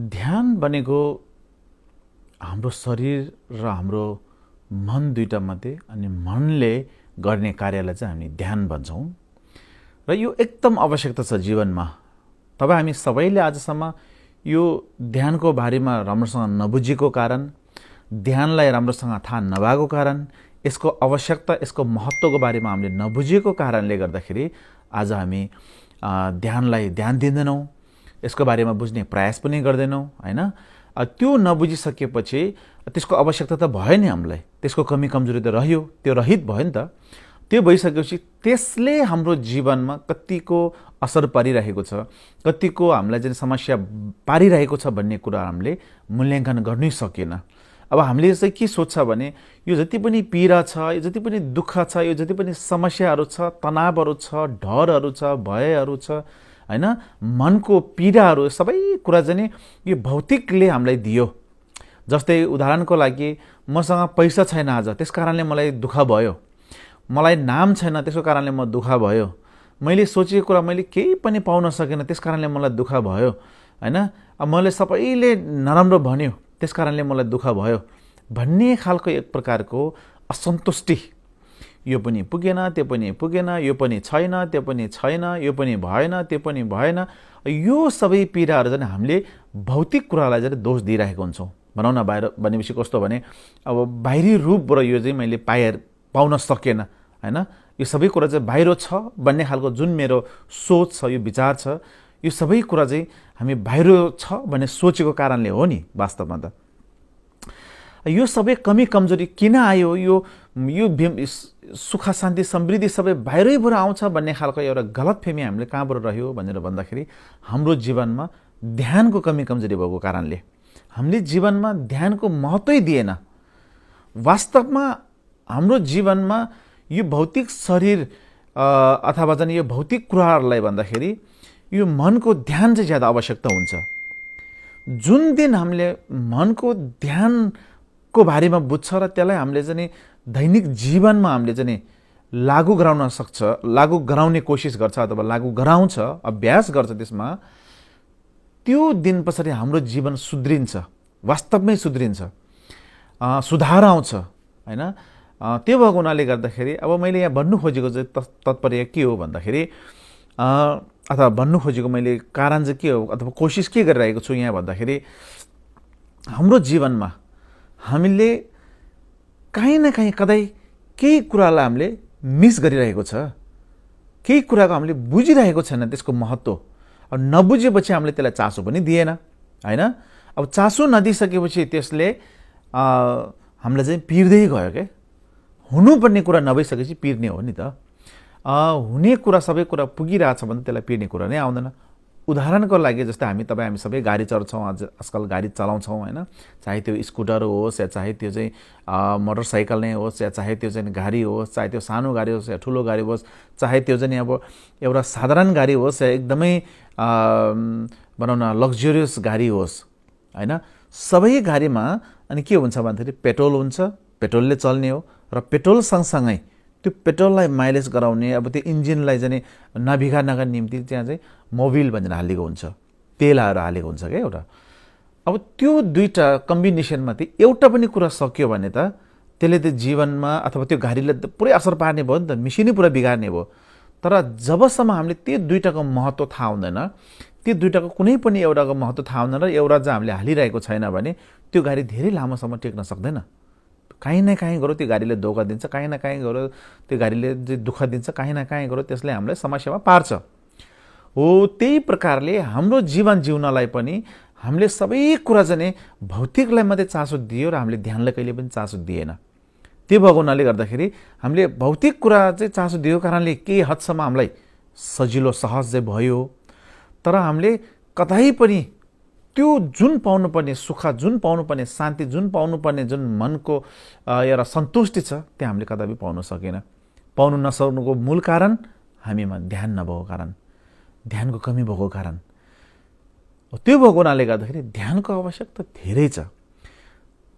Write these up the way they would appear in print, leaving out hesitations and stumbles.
ध्यान भनेको हाम्रो शरीर र हाम्रो मन दुईटा मध्ये अनि मनले गर्ने कार्यलाई चाहिँ हामी ध्यान भन्छौँ र यो एकदम आवश्यकता छ जीवनमा। तब हामी सबैले आजसम्म यो ध्यानको बारेमा राम्रोसँग नबुझेको कारण, ध्यानलाई राम्रोसँग थाहा नभएको कारण, यसको आवश्यकता, यसको महत्त्वको बारेमा हामीले नबुझेको कारणले गर्दाखेरि आज हामी ध्यानलाई ध्यान दिँदैनौँ, यसको बारेमा बुझ्ने प्रयास पनि गर्दैनौँ हैन। त्यो नबुझिसकेपछि त्यसको आवश्यकता त भयो नि, हामीलाई त्यसको कमी कमजोरी त रह्यो, त्यो रहित भयो नि त। त्यो भइसकेपछि त्यसले हाम्रो जीवनमा कतिको असर पारिरहेको छ, कतिको हामीलाई चाहिँ समस्या पारिरहेको छ भन्ने कुरा हामीले मूल्याङ्कन गर्नै सकेन। अब हामीले चाहिँ के सोच्छ भने यो जति पनि पीडा छ, यो जति पनि दुःख छ, यो जति पनि समस्याहरू छ, तनावहरू छ, डरहरू छ, भयहरू छ हैन, मनको पीडाहरू सबै कुरा चाहिँ यो भौतिकले हामीलाई दियो। जस्तै उदाहरणको लागि मसँग पैसा छैन आज, त्यस कारणले मलाई दुःख भयो, मलाई नाम छैन त्यसको कारणले म दुःख भयो, मैले सोचेको कुरा मैले केही पनि पाउन सकेन त्यस कारणले मलाई दुःख भयो हैन, अब मैले सबैले नराम्रो भन्यो त्यस कारणले मलाई दुःख भयो भन्ने खालको एक प्रकारको असन्तुष्टि। यो पनि पुगेन, त्यो पनि पुगेन, यो पनि छैन, त्यो पनि छैन, यो पनि भएन, त्यो पनि भएन, यो सबै पीडाहरू चाहिँ हामीले भौतिक कुरालाई चाहिँ दोष दिइरहेको हुन्छौँ। भनौँ न बाहिर भनेपछि कस्तो भने अब बाहिरी रूपबाट यो चाहिँ मैले पाउन सकेन हैन, यो सबै कुरा चाहिँ बाहिर छ भन्ने खालको जुन मेरो सोच छ, यो विचार छ, यो सबै कुरा चाहिँ हामी बाहिर छ भन्ने सोचेको कारणले हो नि। वास्तवमा त यो सबै कमी कमजोरी किन आयो, यो सुख शान्ति समृद्धि सबै बाहिरैबाट आउँछ भन्ने खालको एउटा गलतफहमी हामीले कहाँबाट रह्यो भनेर भन्दाखेरि हाम्रो जीवनमा ध्यानको कमी कमजोरी भएको कारणले हामीले जीवनमा ध्यानको महत्त्वै दिएन। वास्तवमा हाम्रो जीवनमा यो भौतिक शरीर अथवा चाहिँ यो भौतिक कुराहरूलाई भन्दाखेरि यो मनको ध्यान चाहिँ ज्यादा आवश्यकता हुन्छ। जुन दिन हामीले मनको ध्यानको बारेमा बुझ्छ र त्यसलाई हामीले चाहिँ दैनिक जीवनमा हामीले चाहिँ लागू गराउन सक्छ, लागू गराउने कोसिस गर्छ अथवा लागू गराउँछ, अभ्यास गर्छ, त्यसमा त्यो दिन पछाडि हाम्रो जीवन सुध्रिन्छ, वास्तवमै सुध्रिन्छ, सुधार आउँछ हैन। त्यो भएको हुनाले गर्दाखेरि अब मैले यहाँ भन्नु खोजेको चाहिँ तात्पर्य के हो भन्दाखेरि अथवा भन्नु खोजेको मैले कारण चाहिँ के हो अथवा कोसिस के गरिरहेको छु यहाँ भन्दाखेरि हाम्रो जीवनमा हामीले काहीँ न काहीँ कतै केही कुरालाई हामीले मिस गरिरहेको छ, केही कुराको हामीले बुझिरहेको छैन त्यसको महत्त्व। अब नबुझेपछि हामीले त्यसलाई चासो पनि दिएन हैन। अब चासो नदिइसकेपछि त्यसले हामीलाई चाहिँ पिर्दै गयो क्या। हुनुपर्ने कुरा नभइसकेपछि पिर्ने हो नि त। हुने कुरा सबै कुरा पुगिरहेछ भने त्यसलाई पिर्ने कुरा नै आउँदैन। उदाहरणको लागि जस्तै हामी सबै गाडी चढ्छौँ, आजकल गाडी चलाउँछौँ हैन, चाहे त्यो स्कुटर होस् या चाहे त्यो चाहिँ मोटरसाइकल नै होस् या चाहे त्यो चाहिँ गाडी होस्, चाहे त्यो सानो गाडी होस् या ठुलो गाडी होस्, चाहे त्यो चाहिँ अब एउटा साधारण गाडी होस् या एकदमै भनौँ न लग्जरियस गाडी होस् हैन, सबै गाडीमा अनि के हुन्छ भन्दाखेरि पेट्रोल हुन्छ, पेट्रोलले चल्ने हो र पेट्रोल सँगसँगै त्यो पेट्रोललाई माइलेज गराउने अब त्यो इन्जिनलाई चाहिँ नबिगार्नका निम्ति त्यहाँ चाहिँ मोबिल भनेर हालेको हुन्छ, तेलहरू हालेको हुन्छ क्या एउटा। अब त्यो दुईटा कम्बिनेसनमा चाहिँ एउटा पनि कुरा सक्यो भने त त्यसले त जीवनमा अथवा त्यो गाडीलाई त पुरै असर पार्ने भयो नि त, मिसिनै पुरा बिगार्ने भयो। तर जबसम्म हामीले त्यो दुईटाको महत्त्व थाहा हुँदैन, त्यो दुईटाको कुनै पनि एउटाको महत्त्व थाहा हुँदैन र एउटा चाहिँ हामीले हालिरहेको छैन भने त्यो गाडी धेरै लामोसम्म टेक्न सक्दैन। काहीँ न काहीँ गरो त्यो गाडीले धोका दिन्छ, काहीँ न काहीँ गरो त्यो गाडीले दुःख दिन्छ, काहीँ न काहीँ गरो त्यसले हामीलाई समस्यामा पार्छ। हो त्यही प्रकारले हाम्रो जीवन जिउनलाई पनि हामीले सबै कुरा चाहिँ भौतिकलाई मात्रै चासो दियो र हामीले ध्यानलाई कहिले पनि चासो दिएन। त्यो भएको हुनाले गर्दाखेरि हामीले भौतिक कुरा चाहिँ चासो दिएको कारणले केही हदसम्म हामीलाई सजिलो सहज चाहिँ भयो, तर हामीले कतै पनि त्यो जुन पाउनुपर्ने सुख, जुन पाउनुपर्ने शान्ति, जुन पाउनुपर्ने जुन मनको एउटा सन्तुष्टि छ त्यो हामीले कदापि पाउन सकेन। पाउनु नसक्नुको मूल कारण हामीमा ध्यान नभएको कारण, ध्यानको कमी भएको कारण। त्यो भएको हुनाले गर्दाखेरि ध्यानको आवश्यकता धेरै छ।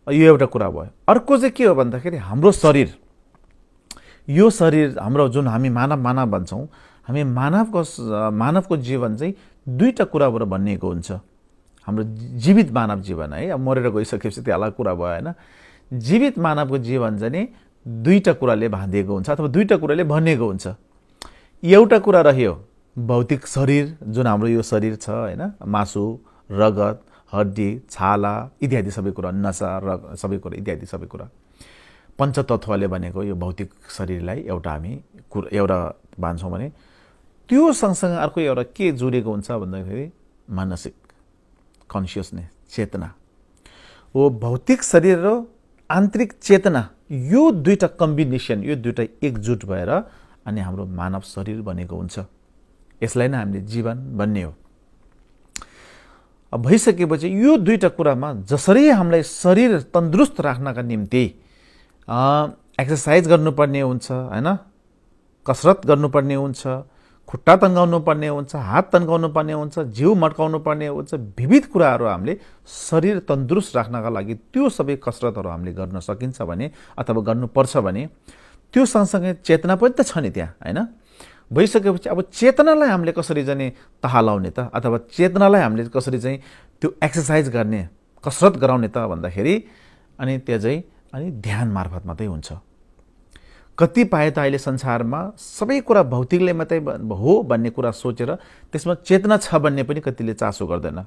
यो एउटा कुरा भयो। अर्को चाहिँ के हो भन्दाखेरि हाम्रो शरीर, यो शरीर हाम्रो जुन हामी मानव भन्छौँ, हामी मानवको जीवन चाहिँ दुईटा कुराबाट बनिएको हुन्छ। हाम्रो जीवित मानव जीवन है, अब मरेर गइसकेपछि त्यो अलग कुरा भयो हैन। जीवित मानवको जीवन चाहिँ दुईटा कुराले बाँधिएको हुन्छ अथवा दुईटा कुराले बनिएको हुन्छ। एउटा कुरा रह्यो भौतिक शरीर, जुन हाम्रो यो शरीर छ हैन, मासु, रगत, हड्डी, छाला इत्यादि सबै कुरा, नसा, सबै कुरा इत्यादि सबै कुरा पञ्चतत्वले बनेको यो भौतिक शरीरलाई एउटा हामी एउटा मान्छौँ भने त्यो सँगसँगै अर्को एउटा के जोडिएको हुन्छ भन्दाखेरि मानसिक कन्सियसनेस, चेतना। हो भौतिक शरीर र आन्तरिक चेतना, यो दुईटा कम्बिनेसन, यो दुईटा एकजुट भएर अनि हाम्रो मानव शरीर बनेको हुन्छ। यसलाई नै हामीले जीवन भन्ने हो। अब भइसकेपछि यो दुईटा कुरामा जसरी हामीलाई शरीर तन्दुरुस्त राख्नका निम्ति एक्सरसाइज गर्नुपर्ने हुन्छ हैन, कसरत गर्नुपर्ने हुन्छ, खुट्टा तन्काउनु पर्ने हुन्छ, हात तन्काउनु पर्ने हुन्छ, जिउ मड्काउनु पर्ने हुन्छ, विविध कुराहरू हामीले शरीर तन्दुरुस्त राख्नका लागि त्यो सबै कसरतहरू हामीले गर्न सकिन्छ भने अथवा गर्नुपर्छ भने त्यो सँगसँगै चेतना पनि त छ नि त्यहाँ हैन। भइसकेपछि अब चेतनालाई हामीले कसरी चाहिँ तह लाउने त, अथवा चेतनालाई हामीले कसरी चाहिँ त्यो एक्सरसाइज गर्ने, कसरत गराउने त भन्दाखेरि अनि त्यो चाहिँ अनि ध्यान मार्फत मात्रै हुन्छ। कतिपय त अहिले संसारमा सबै कुरा भौतिकले मात्रै हो भन्ने कुरा सोचेर त्यसमा चेतना छ भन्ने पनि कतिले चासो गर्दैन।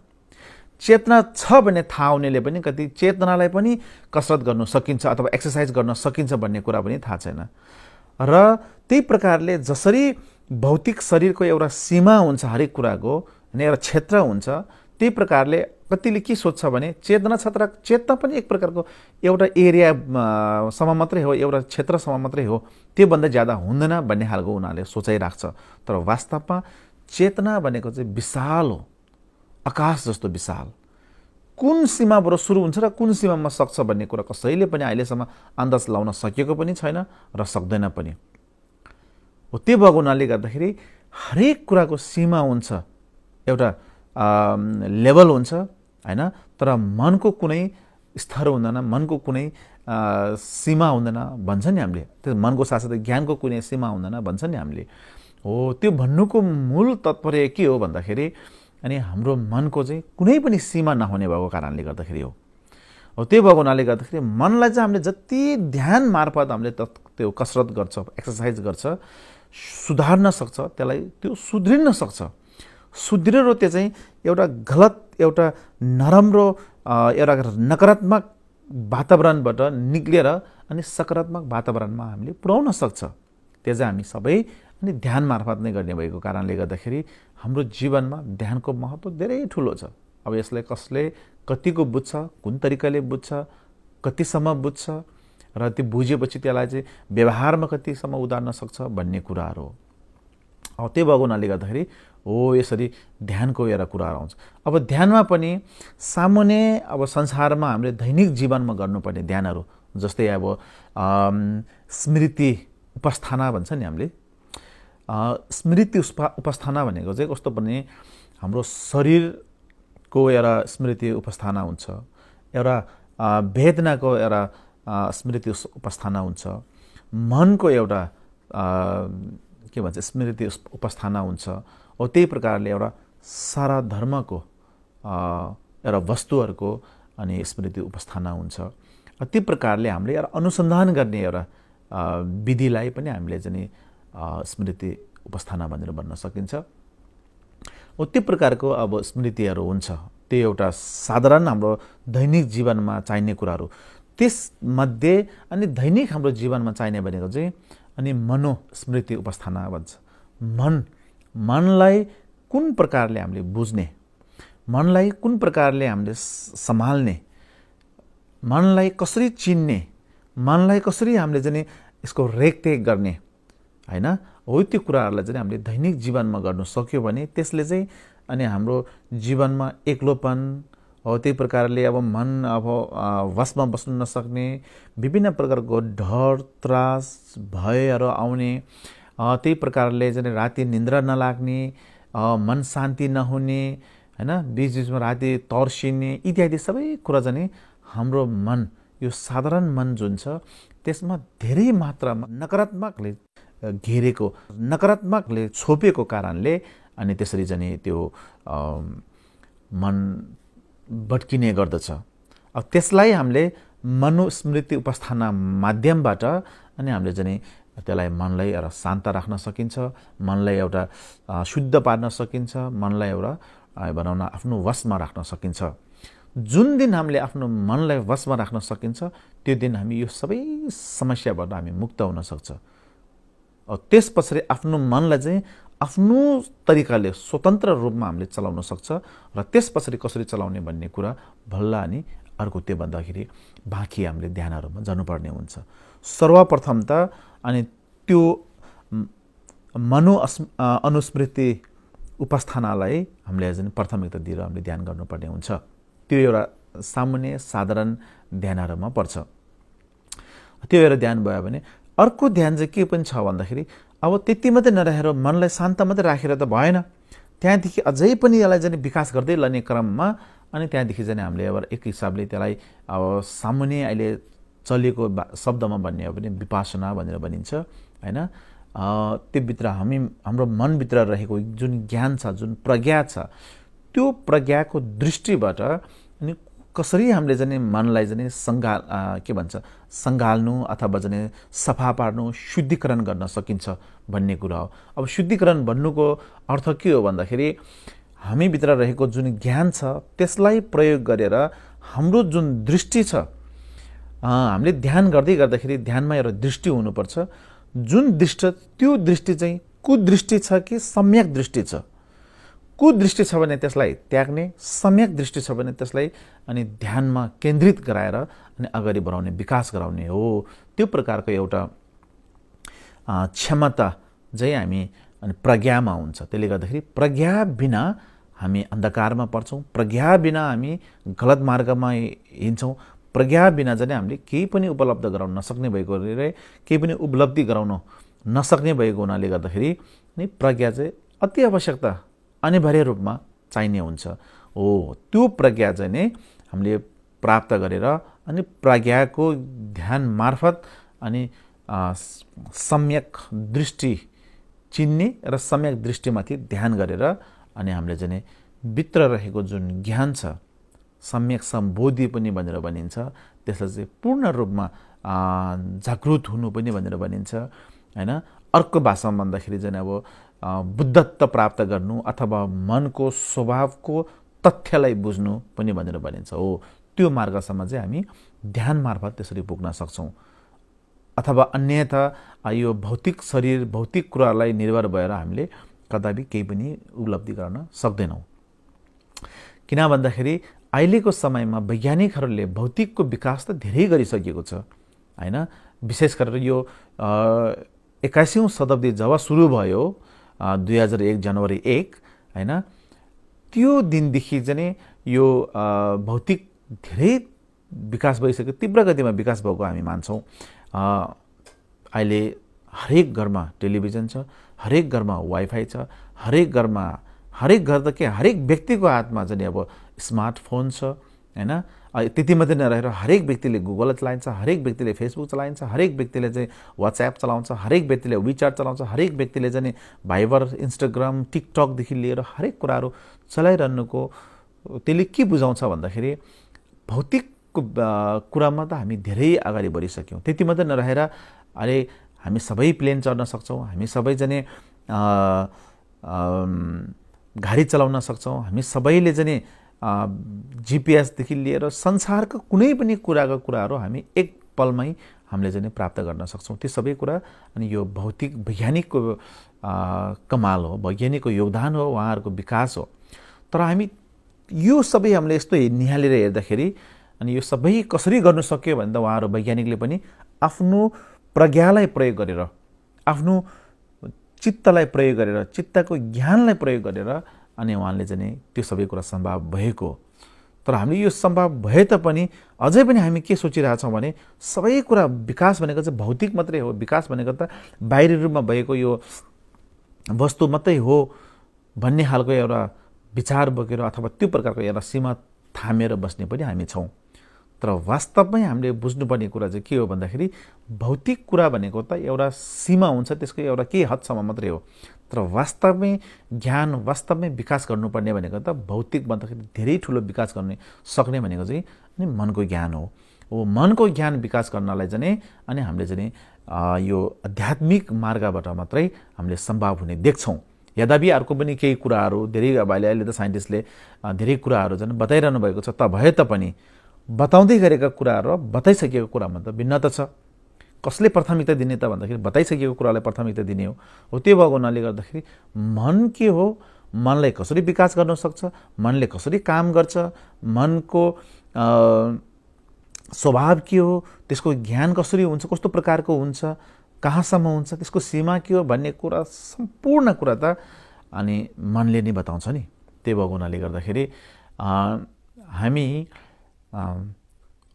चेतना छ भन्ने थाहा हुनेले पनि कति चेतनालाई पनि कसरत गर्न सकिन्छ अथवा एक्सरसाइज गर्न सकिन्छ भन्ने कुरा पनि थाहा छैन। र त्यही प्रकारले जसरी भौतिक शरीरको एउटा सीमा हुन्छ, हरेक कुराको अनि एउटा क्षेत्र हुन्छ, त्यही प्रकारले कतिले के सोध्छ भने चेतना क्षेत्र, चेतना पनि एक प्रकारको एउटा एरियासम्म मात्रै हो, एउटा क्षेत्रसम्म मात्रै हो, त्योभन्दा ज्यादा हुँदैन भन्ने खालको उनीहरूले सोचाइराख्छ। तर वास्तवमा चेतना भनेको चाहिँ विशाल हो, आकाश जस्तो विशाल। कुन सीमाबाट सुरु हुन्छ र कुन सीमामा सक्छ भन्ने कुरा कसैले पनि अहिलेसम्म अन्दाज लाउन सकेको पनि छैन र सक्दैन पनि हो। त्यो भएको हुनाले गर्दाखेरि हरेक कुराको सीमा हुन्छ, एउटा लेभल हुन्छ हैन। तर मनको कुनै स्तर हुँदैन, मनको कुनै सीमा हुँदैन भन्छ नि हामीले। त्यो मनको साथसाथै ज्ञानको कुनै सीमा हुँदैन भन्छ नि हामीले। हो त्यो भन्नुको मूल तात्पर्य के हो भन्दाखेरि अनि हाम्रो मनको चाहिँ कुनै पनि सीमा नहुने भएको कारणले गर्दाखेरि हो। त्यो भएको हुनाले गर्दाखेरि मनलाई चाहिँ हामीले जति ध्यान मार्फत हामीले त्यो कसरत गर्छ, एक्सरसाइज गर्छ, सुधार्न सक्छ, त्यसलाई त्यो सुध्रिन सक्छ। सुध्रेर त्यो चाहिँ एउटा गलत, एउटा नराम्रो, एउटा नकारात्मक वातावरणबाट निक्लिएर अनि सकारात्मक वातावरणमा हामीले पुर्याउन सक्छ। त्यो चाहिँ हामी सबै अनि ध्यान मार्फत नै गर्ने भएको कारणले गर्दाखेरि हाम्रो जीवनमा ध्यानको महत्त्व धेरै ठुलो छ। अब यसलाई कसले कतिको बुझ्छ, कुन तरिकाले बुझ्छ, कतिसम्म बुझ्छ र त्यो बुझेपछि त्यसलाई चाहिँ व्यवहारमा कतिसम्म उतार्न सक्छ भन्ने कुराहरू हो। त्यो भएको हुनाले गर्दाखेरि हो यसरी ध्यानको एउटा कुराहरू आउँछ। अब ध्यानमा पनि सामान्य अब संसारमा हामीले दैनिक जीवनमा गर्नुपर्ने ध्यानहरू जस्तै अब स्मृति उपस्थाना भन्छ नि हामीले। स्मृति उपस्थाना भनेको चाहिँ कस्तो भने हाम्रो शरीरको एउटा स्मृति उपस्थाना हुन्छ, एउटा वेदनाको एउटा स्मृति उपस्थाना हुन्छ, मनको एउटा के भन्छ स्मृति उपस्थाना हुन्छ। हो त्यही प्रकारले एउटा सारा धर्मको एउटा वस्तुहरूको अनि स्मृति उपस्थाना हुन्छ। त्यो प्रकारले हामीले एउटा अनुसन्धान गर्ने एउटा विधिलाई पनि हामीले चाहिँ स्मृति उपस्थाना भनेर भन्न सकिन्छ। हो त्यो प्रकारको अब स्मृतिहरू हुन्छ, त्यो एउटा साधारण हाम्रो दैनिक जीवनमा चाहिने कुराहरू। त्यसमध्ये अनि दैनिक हाम्रो जीवनमा चाहिने भनेको चाहिँ अनि मनोस्मृति उपस्थाना भन्छ। मनलाई कुन प्रकारले हामीले बुझ्ने, मनलाई कुन प्रकारले हामीले सम्हाल्ने, मनलाई कसरी चिन्ने, मनलाई कसरी हामीले चाहिँ यसको रेखदेख गर्ने हैन। हो त्यो कुराहरूलाई चाहिँ हामीले दैनिक जीवनमा गर्न सक्यो भने त्यसले चाहिँ अनि हाम्रो जीवनमा एक्लोपन हो, त्यही प्रकारले अब मन अब वशमा बस्न नसक्ने, विभिन्न प्रकारको डर, त्रास, भयहरू आउने, त्यही प्रकारले चाहिँ राति निन्द्रा नलाग्ने, मन शान्ति नहुने हैन, बीच-बीचमा राति तर्सिने इत्यादि सबै कुरा चाहिँ हाम्रो मन, यो साधारण मन जुन छ त्यसमा धेरै मात्रामा नकारात्मकले घेरेको, नकारात्मकले छोपेको कारणले अनि त्यसरी चाहिँ त्यो मन भट्किने गर्दछ। अब त्यसलाई हामीले मनुस्मृति उपासना माध्यमबाट अनि हामीले चाहिँ त्यसलाई मनलाई एउटा शान्त राख्न सकिन्छ, मनलाई एउटा शुद्ध पार्न सकिन्छ, मनलाई एउटा बनाउन आफ्नो वशमा राख्न सकिन्छ। जुन दिन हामीले आफ्नो मनलाई वशमा राख्न सकिन्छ त्यो दिन हामी यो सबै समस्याबाट हामी मुक्त हुन सक्छ। त्यस पछाडि आफ्नो मनलाई चाहिँ आफ्नो तरिकाले स्वतन्त्र रूपमा हामीले चलाउन सक्छ र त्यस पछाडि कसरी चलाउने भन्ने कुरा भल्ल अनि अर्को त्यो भन्दाखेरि बाँकी हामीले ध्यानहरूमा जानुपर्ने हुन्छ। सर्वप्रथम त अनि त्यो अनुस्मृति उपासनालाई हामीले चाहिँ प्राथमिकता दिएर हामीले ध्यान गर्नुपर्ने हुन्छ। त्यो एउटा सामान्य साधारण ध्यानहरूमा पर्छ। त्यो एउटा ध्यान भयो भने अर्को ध्यान चाहिँ के पनि छ भन्दाखेरि अब त्यति मात्रै नरहेर मनलाई शान्त मात्रै राखेर त भएन, त्यहाँदेखि अझै पनि यसलाई चाहिँ विकास गर्दै लाने क्रममा अनि त्यहाँदेखि चाहिँ हामीले अब एक हिसाबले त्यसलाई अब सामान्य अहिले चलेको शब्दमा भन्ने हो भने विपासना भनेर भनिन्छ हैन। त्योभित्र हाम्रो मनभित्र रहेको जुन ज्ञान छ, जुन प्रज्ञा छ, त्यो प्रज्ञाको दृष्टिबाट अनि कसरी हामीले चाहिँ मनलाई चाहिँ सङ्घाल्नु अथवा चाहिँ सफा पार्नु, शुद्धिकरण गर्न सकिन्छ भन्ने कुरा हो। अब शुद्धिकरण भन्नुको अर्थ के हो भन्दाखेरि हामीभित्र रहेको जुन ज्ञान छ त्यसलाई प्रयोग गरेर हाम्रो जुन दृष्टि छ, हामीले ध्यान गर्दाखेरि ध्यानमा एउटा दृष्टि हुनुपर्छ। जुन दृष्टि त्यो दृष्टि चाहिँ कुदृष्टि छ कि सम्यक दृष्टि छ। कुदृष्टि छ भने त्यसलाई त्याग्ने, सम्यक दृष्टि छ भने त्यसलाई अनि ध्यानमा केन्द्रित गराएर अनि अगाडि बढाउने, विकास गराउने हो। त्यो प्रकारको एउटा क्षमता चाहिँ हामी अनि प्रज्ञामा हुन्छ। त्यसले गर्दाखेरि प्रज्ञा बिना हामी अन्धकारमा पर्छौँ, प्रज्ञा बिना हामी गलत मार्गमा हिँड्छौँ, प्रज्ञा बिना चाहिँ हामीले केही पनि उपलब्ध गराउन नसक्ने भएको केही पनि उपलब्धि गराउन नसक्ने भएको हुनाले गर्दाखेरि नि प्रज्ञा चाहिँ अति आवश्यकता अनिवार्य रूपमा चाहिने हुन्छ। हो त्यो प्रज्ञा चाहिँ नै हामीले प्राप्त गरेर अनि प्रज्ञाको ध्यान मार्फत अनि सम्यक दृष्टि चिन्ने र सम्यक दृष्टिमाथि ध्यान गरेर अनि हामीले चाहिँ भित्र रहेको जुन ज्ञान छ, सम्यक सम्बोधि पनि भनेर भनिन्छ, त्यसलाई चाहिँ पूर्ण रूपमा जागृत हुनु पनि भनेर भनिन्छ हैन। अर्को भाषामा भन्दाखेरि चाहिँ अब बुद्धत्व प्राप्त गर्नु अथवा मनको स्वभावको तथ्यलाई बुझ्नु पनि भनेर भनिन्छ। हो त्यो मार्गसम्म चाहिँ हामी ध्यान मार्फत त्यसरी पुग्न सक्छौँ। अथवा अन्यथा यो भौतिक शरीर, भौतिक कुरालाई निर्भर भएर हामीले कदापि केही पनि उपलब्धि गर्न सक्दैनौँ। किन भन्दाखेरि अहिलेको समयमा वैज्ञानिकहरूले भौतिकको विकास त धेरै गरिसकेको छ हैन। विशेष गरेर यो 21औं शताब्दी जब सुरु भयो 2001 जनवरी 1 हैन, त्यो दिनदेखि चाहिँ यो भौतिक धेरै विकास भइसक्यो, तीव्र गतिमा विकास भएको हामी मान्छौँ। अहिले हरेक घरमा टेलिभिजन छ, हरेक घरमा वाइफाई छ, हरेक घर त के हरेक व्यक्तिको हातमा चाहिँ अब स्मार्टफोन छ हैन। त्यति मात्रै नरहेर हरेक व्यक्तिले गुगल चलाइन्छ, हरेक व्यक्तिले फेसबुक चलाइन्छ, हरेक व्यक्तिले चाहिँ व्हाट्सएप चलाउँछ, हरेक व्यक्तिले विचार चलाउँछ, हरेक व्यक्तिले चाहिँ भाइबर, इन्स्टाग्राम, टिकटकदेखि लिएर हरेक कुराहरू चलाइरहनुको त्यसले के बुझाउँछ भन्दाखेरि भौतिकको कुरामा त हामी धेरै अगाडि बढिसक्यौँ। त्यति मात्रै नरहेर अहिले हामी सबै प्लेन चढ्न सक्छौँ, हामी सबै चाहिँ गाडी चलाउन सक्छौँ, हामी सबैले चाहिँ जिपिएसदेखि लिएर संसारको कुनै पनि कुराहरू हामी एक पलमै हामीले चाहिँ प्राप्त गर्न सक्छौँ। त्यो सबै कुरा अनि यो भौतिक वैज्ञानिकको कमाल हो, वैज्ञानिकको योगदान हो, उहाँहरूको विकास हो। तर हामी यो सबै हामीले यस्तो निहालेर हेर्दाखेरि अनि यो सबै कसरी गर्नु सक्यो भने त उहाँहरू वैज्ञानिकले पनि आफ्नो प्रज्ञालाई प्रयोग गरेर, आफ्नो चित्तलाई प्रयोग गरेर, चित्तको ज्ञानलाई प्रयोग गरेर अनि उहाँले चाहिँ त्यो सबै कुरा सम्भव भएको। तर हामीले यो सम्भव भए तापनि अझै पनि हामी के सोचिरहेछौँ भने सबै कुरा विकास भनेको चाहिँ भौतिक मात्रै हो, विकास भनेको त बाहिरी रूपमा भएको यो वस्तु मात्रै हो भन्ने खालको एउटा विचार बोकेर अथवा त्यो प्रकारको एउटा सीमा थामेर बस्ने पनि हामी छौँ। तर वास्तवमै हामीले बुझ्नुपर्ने कुरा चाहिँ के हो भन्दाखेरि भौतिक कुरा भनेको त एउटा सीमा हुन्छ, त्यसको एउटा केही हदसम्म मात्रै हो। तर वास्तवमै ज्ञान वास्तवमै विकास गर्नुपर्ने भनेको त भौतिक भन्दाखेरि धेरै ठुलो विकास गर्ने सक्ने भनेको चाहिँ अनि मनको ज्ञान हो। मनको ज्ञान विकास गर्नलाई चाहिँ अनि हामीले चाहिँ यो आध्यात्मिक मार्गबाट मात्रै हामीले सम्भव हुने देख्छौँ। यद्यपि अर्को पनि केही कुराहरू धेरै अब अहिले त साइन्टिस्टले धेरै कुराहरू चाहिँ बताइरहनु भएको छ, त भए तापनि बताउँदै गरेका कुराहरू र बताइसकेको कुरामा त भिन्नता छ। कसले प्राथमिकता दिने त भन्दाखेरि बताइसकेको कुरालाई प्राथमिकता दिने हो। त्यो भएको हुनाले गर्दाखेरि मन के हो, मनलाई कसरी विकास गर्न सक्छ, मनले कसरी काम गर्छ, मनको स्वभाव के हो, त्यसको ज्ञान कसरी हुन्छ, कस्तो प्रकारको हुन्छ, कहाँसम्म हुन्छ, त्यसको सीमा के हो भन्ने कुरा सम्पूर्ण कुरा त अनि मनले नै बताउँछ नि। त्यही भएको हुनाले गर्दाखेरि हामी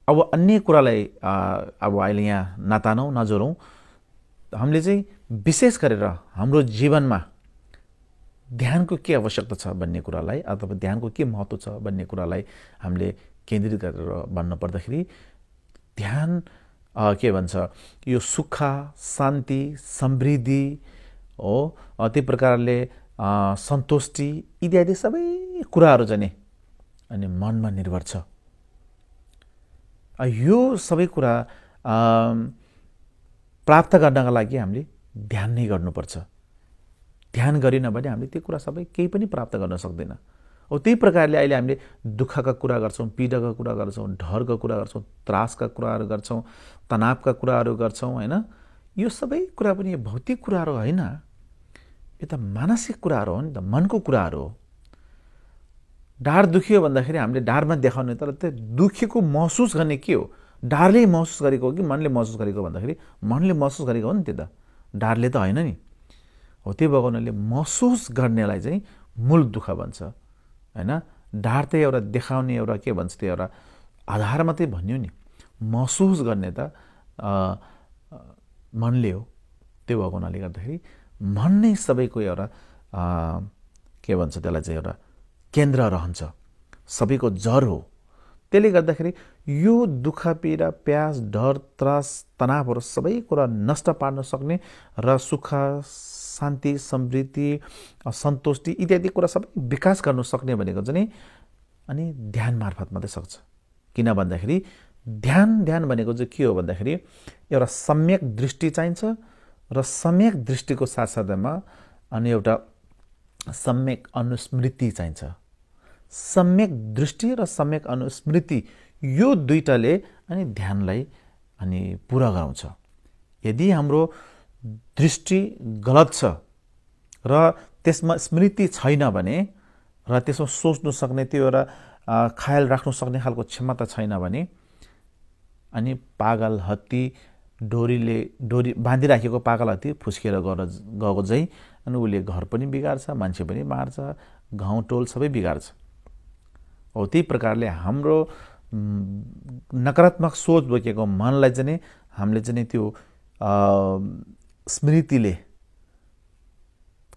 अब अन्य कुरालाई अब अहिले यहाँ नतानौँ नजोरौँ। हामीले चाहिँ विशेष गरेर हाम्रो जीवनमा ध्यानको के आवश्यकता छ भन्ने कुरालाई अथवा ध्यानको के महत्त्व छ भन्ने कुरालाई हामीले केन्द्रित गरेर भन्नु पर्दाखेरि ध्यान के भन्छ, यो सुख शान्ति समृद्धि हो, त्यही प्रकारले सन्तुष्टि इत्यादि सबै कुराहरू चाहिँ अनि मनमा निर्भर छ। यो सबै कुरा प्राप्त गर्नका लागि हामीले ध्यान नै गर्नुपर्छ। ध्यान गरिन भने हामीले त्यो कुरा सबै केही पनि प्राप्त गर्न सक्दैन। त्यही प्रकारले अहिले हामीले दुःखका कुरा गर्छौँ, पीडाका कुरा गर्छौँ, डरका कुरा गर्छौँ, त्रासका कुराहरू गर्छौँ, तनावका कुराहरू गर्छौँ होइन। यो सबै कुरा पनि यो भौतिक कुराहरू होइन, यो त मानसिक कुराहरू हो नि त, मनको कुराहरू हो। ढाड दुख्यो भन्दाखेरि हामीले ढाडमा देखाउने, तर त्यो दुखेको महसुस गर्ने के हो, ढाडले महसुस गरेको हो कि मनले महसुस गरेको भन्दाखेरि मनले महसुस गरेको हो नि, त्यो त ढाडले त होइन नि। हो त्यो भएको हुनाले महसुस गर्नेलाई चाहिँ मूल दुःख भन्छ होइन। ढाड त एउटा देखाउने एउटा के भन्छ, त्यो एउटा आधार मात्रै भन्यो नि, महसुस गर्ने त मनले हो। त्यो भएको हुनाले गर्दाखेरि मन नै सबैको एउटा के भन्छ त्यसलाई चाहिँ एउटा केन्द्र रहन्छ, सबैको जड हो। त्यसले गर्दाखेरि यो दुःख पीडा प्यास डर त्रास तनावहरू सबै कुरा नष्ट पार्न सक्ने र सुख शान्ति समृद्धि सन्तुष्टि इत्यादि कुरा सबै विकास गर्न सक्ने भनेको चाहिँ अनि ध्यान मार्फत मात्रै सक्छ। किन भन्दाखेरि ध्यान भनेको चाहिँ के हो भन्दाखेरि एउटा सम्यक दृष्टि चाहिन्छ र सम्यक दृष्टिको साथसाथैमा अनि एउटा सम्यक अनुस्मृति चाहिन्छ। सम्यक दृष्टि र सम्यक अनुस्मृति यो दुईटाले अनि ध्यानलाई अनि पुरा गराउँछ। यदि हाम्रो दृष्टि गलत छ र त्यसमा स्मृति छैन भने र त्यसमा सोच्नु सक्ने त्यो एउटा ख्याल राख्नु सक्ने खालको क्षमता छैन भने अनि पागल हत्ती डोरी बाँधिराखेको पागल हत्ती फुस्किएर गएको चाहिँ अनि उसले घर पनि बिगार्छ, मान्छे पनि मार्छ, गाउँ टोल सबै बिगार्छ। हो त्यही प्रकारले हाम्रो नकारात्मक सोच बोकेको मनलाई चाहिँ हामीले चाहिँ त्यो स्मृतिले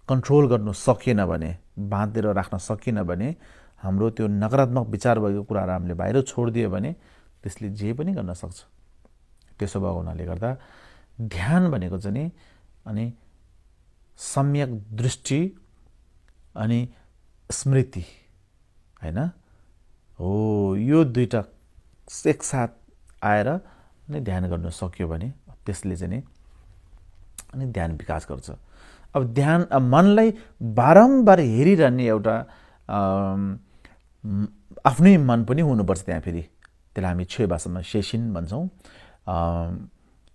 कन्ट्रोल गर्नु सकिएन भने, बाँधेर राख्न सकिएन भने, हाम्रो त्यो नकारात्मक विचार भएको कुराहरू हामीले बाहिर छोडिदियो भने त्यसले जे पनि गर्न सक्छ। त्यसो भएको हुनाले गर्दा ध्यान भनेको चाहिँ अनि सम्यक दृष्टि अनि स्मृति होइन हो, यो दुईटा एकसाथ आएर अनि ध्यान गर्न सक्यो भने त्यसले चाहिँ अनि ध्यान विकास गर्छ। अब ध्यान मनलाई बारम्बार हेरिरहने एउटा आफ्नै मन पनि हुनुपर्छ त्यहाँ। फेरि त्यसलाई हामी छुए भाषामा सेसिन भन्छौँ।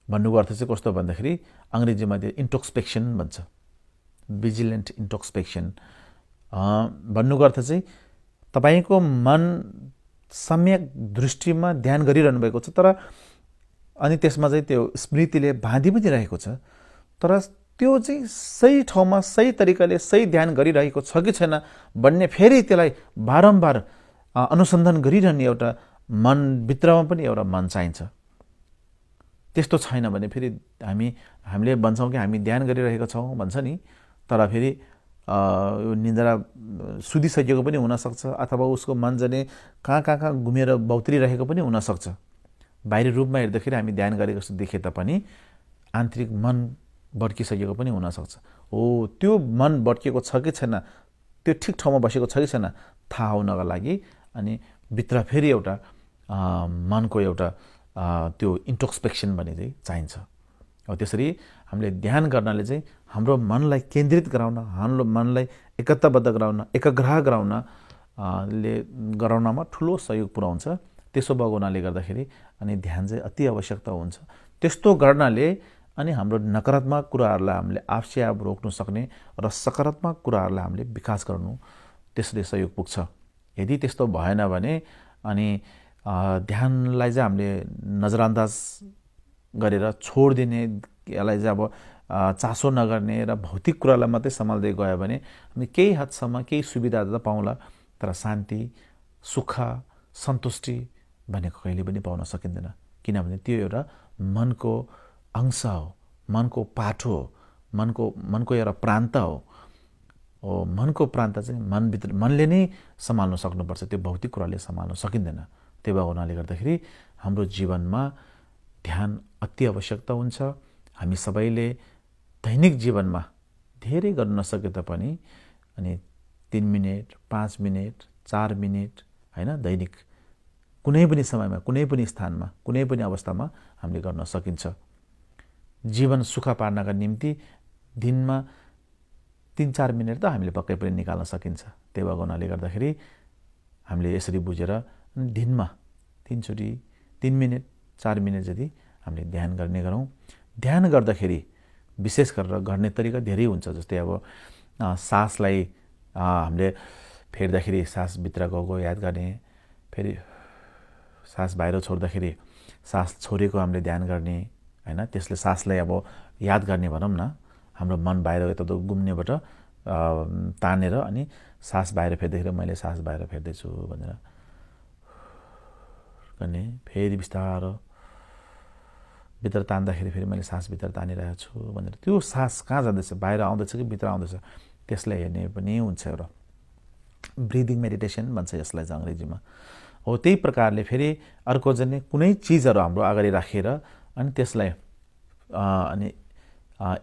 भन्नुको अर्थ चाहिँ कस्तो भन्दाखेरि अङ्ग्रेजीमा त्यो इन्ट्रोस्पेक्सन भन्छ, भिजिलेन्ट इन्ट्रोस्पेक्सन। भन्नुको अर्थ चाहिँ तपाईँको मन सम्यक दृष्टिमा ध्यान गरिरहनु भएको छ, तर अनि त्यसमा चाहिँ त्यो स्मृतिले बाँधि पनि रहेको छ, तर त्यो चाहिँ सही ठाउँमा सही तरिकाले सही ध्यान गरिरहेको छ कि छैन भन्ने फेरि त्यसलाई बारम्बार अनुसन्धान गरिरहने एउटा मनभित्रमा पनि एउटा मन चाहिन्छ। त्यस्तो छैन भने फेरि हामीले भन्छौँ कि हामी ध्यान गरिरहेको छौँ भन्छ नि, तर फेरि यो निन्द्रा सुतिसकेको पनि हुनसक्छ अथवा उसको मन जाने कहाँ घुमेर बौत्रिरहेको पनि हुनसक्छ। बाहिरी रूपमा हेर्दाखेरि हामी ध्यान गरेको जस्तो देखे तापनि आन्तरिक मन भड्किसकेको पनि हुनसक्छ। हो त्यो मन भड्किएको छ कि छैन, त्यो ठिक ठाउँमा बसेको छ कि छैन थाहा हुनका लागि अनि भित्र फेरि एउटा मनको एउटा त्यो इन्ट्रोस्पेक्सन भन्ने चाहिँ चाहिन्छ। अब त्यसरी हामीले ध्यान गर्नाले चाहिँ हाम्रो मनलाई केन्द्रित गराउन, हाम्रो मनलाई एकताबद्ध गराउन, एकाग्रह गराउनमा ठुलो सहयोग पुर्याउँछ। त्यसो भएको हुनाले गर्दाखेरि अनि ध्यान चाहिँ अति आवश्यकता हुन्छ। त्यस्तो गर्नाले अनि हाम्रो नकारात्मक कुराहरूलाई हामीले आफसे आफ रोक्न सक्ने र सकारात्मक कुराहरूलाई हामीले विकास गर्नु त्यसले सहयोग पुग्छ। यदि त्यस्तो भएन भने अनि ध्यानलाई चाहिँ हामीले नजरअन्दाज गरेर छोडिदिने, यसलाई चाहिँ अब चासो नगर्ने र भौतिक कुरालाई मात्रै सम्हाल्दै गयो भने हामी केही हदसम्म केही सुविधा त पाउँला, तर शान्ति, सुख, सन्तुष्टि भनेको कहिले पनि पाउन सकिँदैन। किनभने त्यो एउटा मनको अंश हो, मनको पाठ हो, मनको एउटा प्रान्त हो। मनको प्रान्त चाहिँ मनले नै सम्हाल्न सक्नुपर्छ, त्यो भौतिक कुराले सम्हाल्न सकिँदैन। त्यही भएको हुनाले गर्दाखेरि हाम्रो जीवनमा ध्यान अति आवश्यकता हुन्छ। हामी सबैले दैनिक जीवनमा धेरै गर्न नसके तापनि अनि 3 मिनेट, 5 मिनेट, 4 मिनेट हैन दैनिक कुनै पनि समयमा, कुनै पनि स्थानमा, कुनै पनि अवस्थामा हामीले गर्न सकिन्छ। जीवन सुख पार्नका निम्ति दिनमा 3-4 मिनेट त हामीले पक्कै पनि निकाल्न सकिन्छ। त्यही भएको हुनाले गर्दाखेरि हामीले यसरी बुझेर दिनमा 3 चोटि 3 मिनेट 4 मिनेट जति हामीले ध्यान गर्ने गरौँ। ध्यान गर्दाखेरि विशेष गरेर गर्ने तरिका धेरै हुन्छ। जस्तै अब सासलाई हामीले फेर्दाखेरि सास भित्र गएको याद गर्ने, फेरि सास बाहिर छोड्दाखेरि सास छोडेको हामीले ध्यान गर्ने हैन। त्यसले सासलाई अब याद गर्ने भनौँ न, हाम्रो मन बाहिर यता घुम्नेबाट तानेर अनि सास बाहिर फेर्दाखेरि मैले सास बाहिर फेर्दैछु भनेर गर्ने, फेरि बिस्तारो भित्र तान्दाखेरि फेरि मैले सास भित्र तानिरहेको छु भनेर त्यो सास कहाँ जाँदैछ, बाहिर आउँदैछ कि भित्र आउँदैछ त्यसलाई हेर्ने पनि हुन्छ। एउटा ब्रिदिङ मेडिटेसन भन्छ यसलाई चाहिँ अङ्ग्रेजीमा। हो त्यही प्रकारले फेरि अर्को चाहिँ कुनै चिजहरू हाम्रो अगाडि राखेर अनि त्यसलाई अनि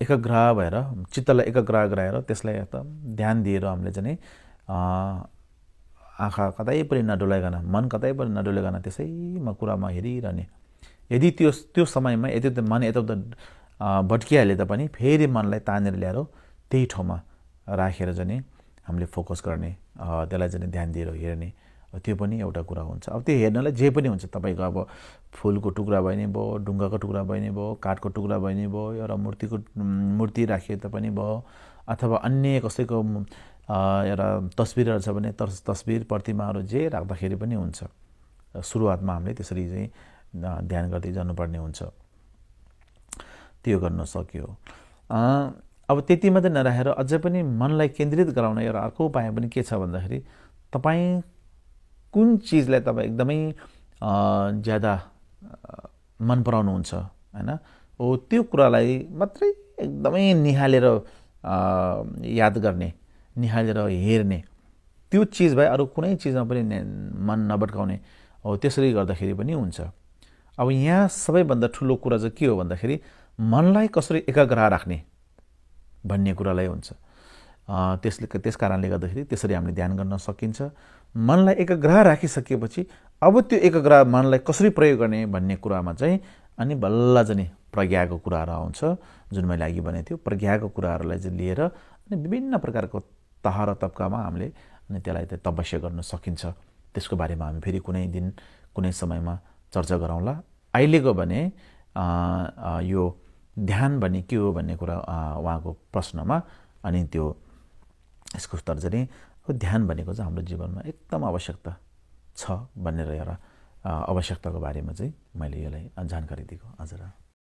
एकाग्र भएर चित्तलाई एकाग्र गराएर त्यसलाई एकदम ध्यान दिएर हामीले चाहिँ आँखा कतै पनि नडोलाइकन, मन कतै पनि नडोलाइकन त्यसैमा कुरामा हेरिरहने। यदि त्यो समयमा यदि मन यताउता भट्किहाले तापनि फेरि मनलाई तानेर ल्याएर त्यही ठाउँमा राखेर चाहिँ हामीले फोकस गर्ने, त्यसलाई चाहिँ ध्यान दिएर हेर्ने, त्यो पनि एउटा कुरा हुन्छ। अब त्यो हेर्नलाई जे पनि हुन्छ, तपाईँको अब फुलको टुक्रा भयो नि भयो, ढुङ्गाको टुक्रा भयो नि भयो, काठको टुक्रा भयो नि भयो, एउटा मूर्ति राखिए तापनि भयो, अथवा अन्य कसैको एउटा तस्बिरहरू छ भने तस्बिर प्रतिमाहरू जे राख्दाखेरि पनि हुन्छ। सुरुवातमा हामीले त्यसरी चाहिँ ध्यान गर्दै जानुपर्ने हुन्छ। त्यो गर्न सक्यो। अब त्यति मात्रै नराखेर अझै पनि मनलाई केन्द्रित गराउने एउटा अर्को उपाय पनि के छ भन्दाखेरि तपाईँ कुन चिजलाई तपाईँ एकदमै ज्यादा मन पराउनुहुन्छ हैन, हो त्यो कुरालाई मात्रै एकदमै निहालेर याद गर्ने, निहालेर हेर्ने, त्यो चिज भए अरू कुनै चिजमा पनि मन नभट्काउने। हो त्यसरी गर्दाखेरि पनि हुन्छ। अब यहाँ सबैभन्दा ठुलो कुरा चाहिँ के हो भन्दाखेरि मनलाई कसरी एकाग्र राख्ने भन्ने कुरालाई हुन्छ। त्यस कारणले गर्दाखेरि त्यसरी हामीले ध्यान गर्न सकिन्छ। मनलाई एकाग्र राखिसकेपछि अब त्यो एकाग्र मनलाई कसरी प्रयोग गर्ने भन्ने कुरामा चाहिँ अनि बल्ल चाहिँ प्रज्ञाको कुराहरू आउँछ। जुन मैले अघि भनेको थियो, प्रज्ञाको कुराहरूलाई चाहिँ लिएर अनि विभिन्न प्रकारको तह र तब्कामा हामीले अनि त्यसलाई चाहिँ तपस्या गर्न सकिन्छ। त्यसको बारेमा हामी फेरि कुनै दिन कुनै समयमा चर्चा गरौँला। अहिलेको भने यो ध्यान भन्ने के हो भन्ने कुरा उहाँको प्रश्नमा अनि त्यो यसको उत्तर चाहिँ ध्यान भनेको चाहिँ हाम्रो जीवनमा एकदम आवश्यकता छ भनेर एउटा आवश्यकताको बारेमा चाहिँ मैले यसलाई जानकारी दिएको। हजुर।